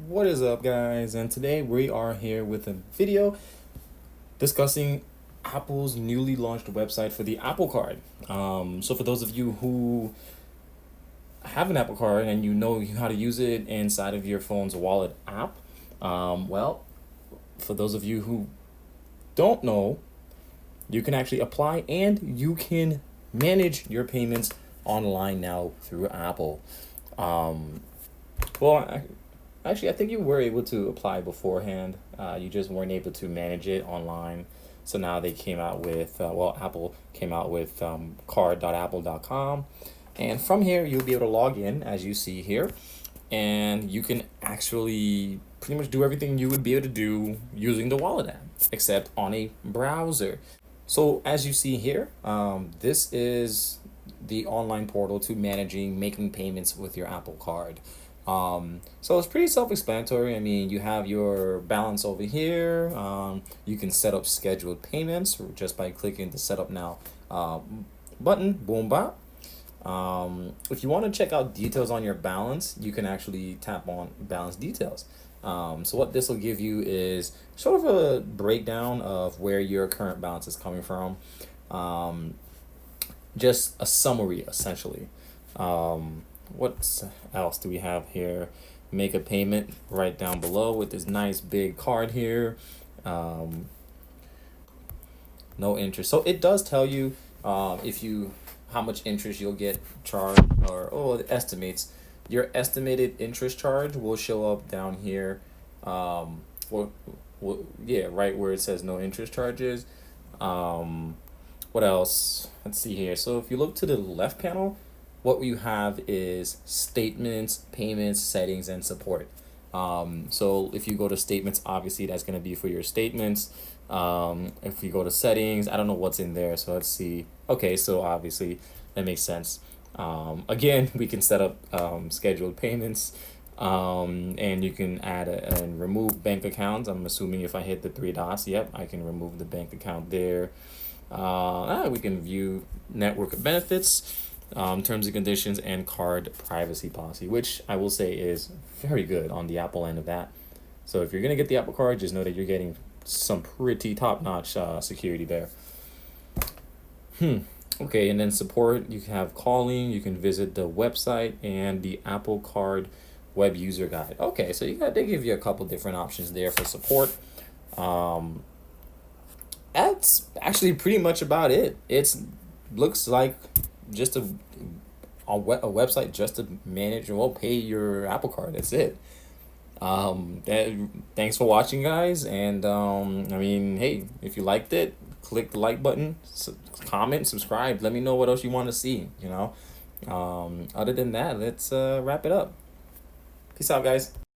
What is up, guys? And today we are here with a video discussing Apple's newly launched website for the Apple Card. So for those of you who have an Apple Card and you know how to use it inside of your phone's wallet app, well, for those of you who don't know, you can actually apply and you can manage your payments online now through Apple. Well, actually, I think you were able to apply beforehand. You just weren't able to manage it online. So now they came out with, Apple came out with card.apple.com. And from here, you'll be able to log in, as you see here. And you can actually pretty much do everything you would be able to do using the wallet app, except on a browser. So as you see here, this is the online portal to managing making payments with your Apple Card. So it's pretty self-explanatory. I mean, you have your balance over here. You can set up scheduled payments just by clicking the Set Up Now button. Boom, bop. If you want to check out details on your balance, you can actually tap on balance details. So what this will give you is sort of a breakdown of where your current balance is coming from. Just a summary, essentially. What else do we have here? Make a payment right down below with this nice big card here. No interest. So it does tell you how much interest you'll get charged, or it estimates. Your estimated interest charge will show up down here. Yeah, right where it says no interest charges. What else? Let's see here. So if you look to the left panel, what you have is statements, payments, settings, and support. So if you go to statements, obviously that's going to be for your statements. If you go to settings, I don't know what's in there. So let's see. Okay, so obviously that makes sense. Again, we can set up scheduled payments, and you can add and remove bank accounts. I'm assuming if I hit the three dots, yep, I can remove the bank account there. We can view network of benefits, terms and conditions, and card privacy policy, which I will say is very good on the Apple end of that. So if you're going to get the Apple Card, just know that you're getting some pretty top-notch security there. Okay, and then support, you can have calling, you can visit the website, and the Apple Card web user guide. Okay, so they give you a couple different options there for support. That's actually pretty much about it. Looks like just a website just to manage and pay your Apple Card. That's it. Thanks for watching, guys. And I mean, hey, if you liked it, click the like button, comment, subscribe. Let me know what else you want to see. Other than that, let's wrap it up. Peace out, guys.